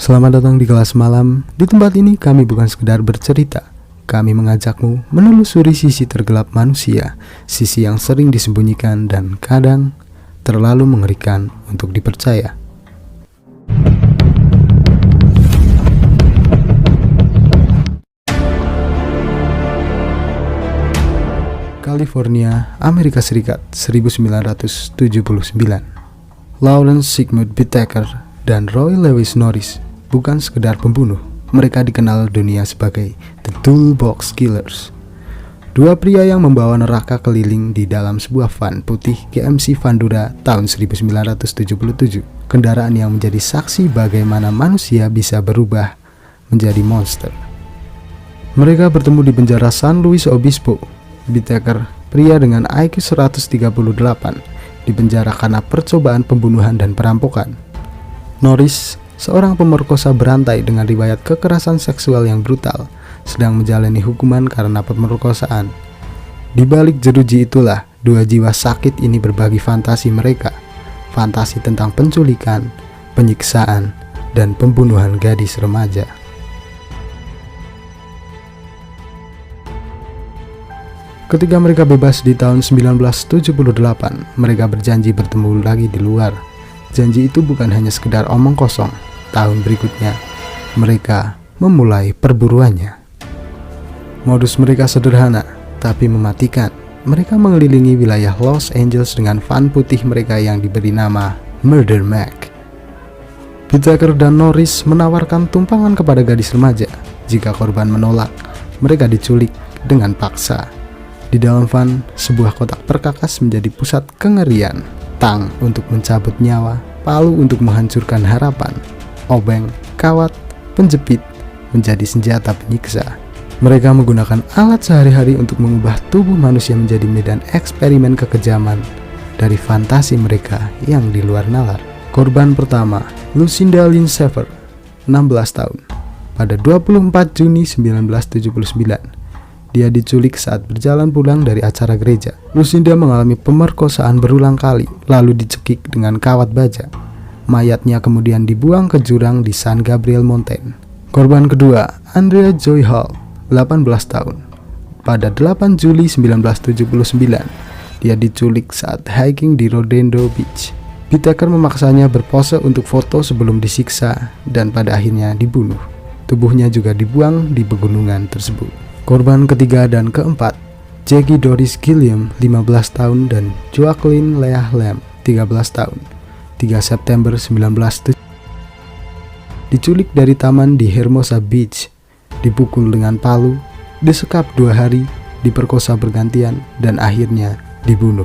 Selamat datang di kelas malam. Di tempat ini kami bukan sekedar bercerita. Kami mengajakmu menelusuri sisi tergelap manusia, sisi yang sering disembunyikan dan kadang terlalu mengerikan untuk dipercaya. California, Amerika Serikat, 1979. Lawrence Sigmund Whittaker dan Roy Lewis Norris bukan sekedar pembunuh, mereka dikenal dunia sebagai The Toolbox Killers. Dua pria yang membawa neraka keliling di dalam sebuah van putih GMC Vandura tahun 1977. Kendaraan yang menjadi saksi bagaimana manusia bisa berubah menjadi monster. Mereka bertemu di penjara San Luis Obispo. Whittaker, pria dengan IQ 138, dipenjara karena percobaan pembunuhan dan perampokan. Norris, seorang pemerkosa berantai dengan riwayat kekerasan seksual yang brutal, sedang menjalani hukuman karena pemerkosaan. Di balik jeruji itulah dua jiwa sakit ini berbagi fantasi mereka, fantasi tentang penculikan, penyiksaan, dan pembunuhan gadis remaja. Ketika mereka bebas di tahun 1978, mereka berjanji bertemu lagi di luar. Janji itu bukan hanya sekedar omong kosong. Tahun berikutnya, mereka memulai perburuannya. Modus mereka sederhana, tapi mematikan. Mereka mengelilingi wilayah Los Angeles dengan van putih mereka yang diberi nama Murder Mac. Whittaker dan Norris menawarkan tumpangan kepada gadis remaja. Jika korban menolak, mereka diculik dengan paksa. Di dalam van, sebuah kotak perkakas menjadi pusat kengerian. Tang untuk mencabut nyawa, palu untuk menghancurkan harapan, obeng, kawat, penjepit menjadi senjata penyiksa. Mereka menggunakan alat sehari-hari untuk mengubah tubuh manusia menjadi medan eksperimen kekejaman dari fantasi mereka yang di luar nalar. Korban pertama, Lucinda Lynn Shaver, 16 tahun. Pada 24 Juni 1979, dia diculik saat berjalan pulang dari acara gereja. Lucinda mengalami pemerkosaan berulang kali, lalu dicekik dengan kawat baja. Mayatnya kemudian dibuang ke jurang di San Gabriel Mountain. Korban kedua, Andrea Joy Hall, 18 tahun. Pada 8 Juli 1979, dia diculik saat hiking di Redondo Beach. Whittaker memaksanya berpose untuk foto sebelum disiksa dan pada akhirnya dibunuh. Tubuhnya juga dibuang di pegunungan tersebut. Korban ketiga dan keempat, Jackie Doris Gilliam, 15 tahun, dan Joaquin Leah Lamb, 13 tahun. 3 September 1970, diculik dari taman di Hermosa Beach, dipukul dengan palu, disekap 2 hari, diperkosa bergantian, dan akhirnya dibunuh.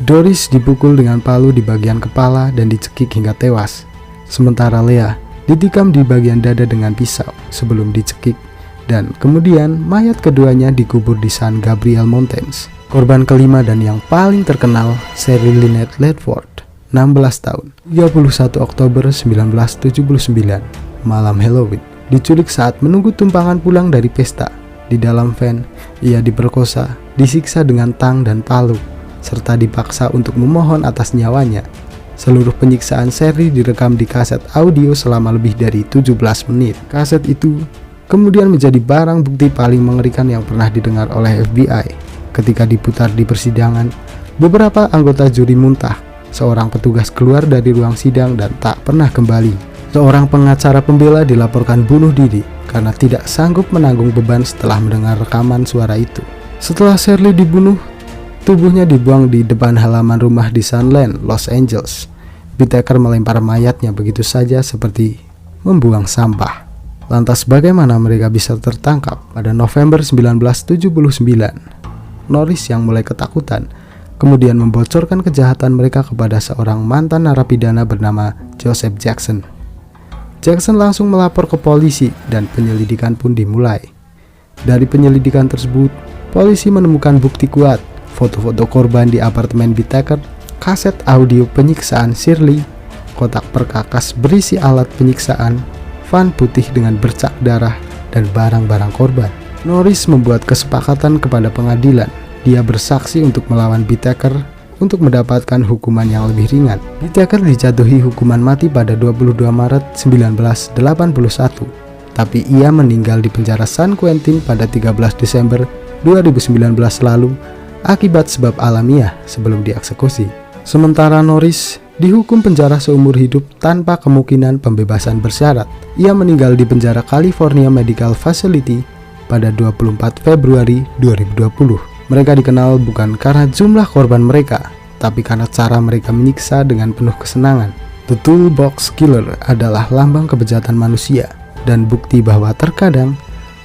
Doris dipukul dengan palu di bagian kepala dan dicekik hingga tewas. Sementara Leah ditikam di bagian dada dengan pisau sebelum dicekik, dan kemudian mayat keduanya dikubur di San Gabriel Mountains. Korban kelima dan yang paling terkenal, Cheryl Lynette Ledford, 16 tahun. 31 Oktober 1979, malam Halloween, diculik saat menunggu tumpangan pulang dari pesta. Di dalam van, ia diperkosa, disiksa dengan tang dan palu, serta dipaksa untuk memohon atas nyawanya. Seluruh penyiksaan Cheryl direkam di kaset audio selama lebih dari 17 menit. Kaset itu kemudian menjadi barang bukti paling mengerikan yang pernah didengar oleh FBI. Ketika diputar di persidangan, beberapa anggota juri muntah. Seorang petugas keluar dari ruang sidang dan tak pernah kembali. Seorang pengacara pembela dilaporkan bunuh diri karena tidak sanggup menanggung beban setelah mendengar rekaman suara itu. Setelah Shirley dibunuh, tubuhnya dibuang di depan halaman rumah di Sunland, Los Angeles. Whittaker melempar mayatnya begitu saja seperti membuang sampah. Lantas bagaimana mereka bisa tertangkap? Pada November 1979, Norris yang mulai ketakutan kemudian membocorkan kejahatan mereka kepada seorang mantan narapidana bernama Joseph Jackson. Jackson langsung melapor ke polisi dan penyelidikan pun dimulai. Dari penyelidikan tersebut, polisi menemukan bukti kuat, foto-foto korban di apartemen Whittaker, kaset audio penyiksaan Shirley, kotak perkakas berisi alat penyiksaan, van putih dengan bercak darah, dan barang-barang korban. Norris membuat kesepakatan kepada pengadilan. Dia bersaksi untuk melawan Whittaker untuk mendapatkan hukuman yang lebih ringan. Whittaker dijatuhi hukuman mati pada 22 Maret 1981, tapi ia meninggal di penjara San Quentin pada 13 Desember 2019 lalu akibat sebab alamiah sebelum dieksekusi. Sementara Norris dihukum penjara seumur hidup tanpa kemungkinan pembebasan bersyarat. Ia meninggal di penjara California Medical Facility pada 24 Februari 2020. Mereka dikenal bukan karena jumlah korban mereka, tapi karena cara mereka menyiksa dengan penuh kesenangan. The Toolbox Killer adalah lambang kebejatan manusia dan bukti bahwa terkadang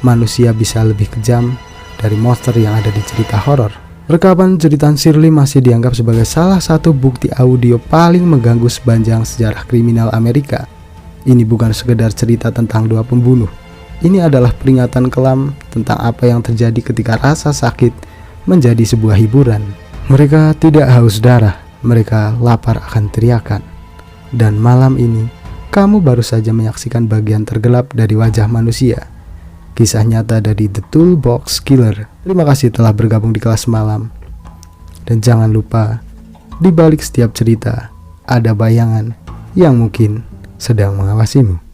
manusia bisa lebih kejam dari monster yang ada di cerita horor. Rekaman jeritan Shirley masih dianggap sebagai salah satu bukti audio paling mengganggu sepanjang sejarah kriminal Amerika. Ini bukan sekedar cerita tentang dua pembunuh. Ini adalah peringatan kelam tentang apa yang terjadi ketika rasa sakit menjadi sebuah hiburan. Mereka tidak haus darah, mereka lapar akan teriakan. Dan malam ini, kamu baru saja menyaksikan bagian tergelap dari wajah manusia. Kisah nyata dari The Toolbox Killer. Terima kasih telah bergabung di kelas malam. Dan jangan lupa, di balik setiap cerita, ada bayangan yang mungkin sedang mengawasimu.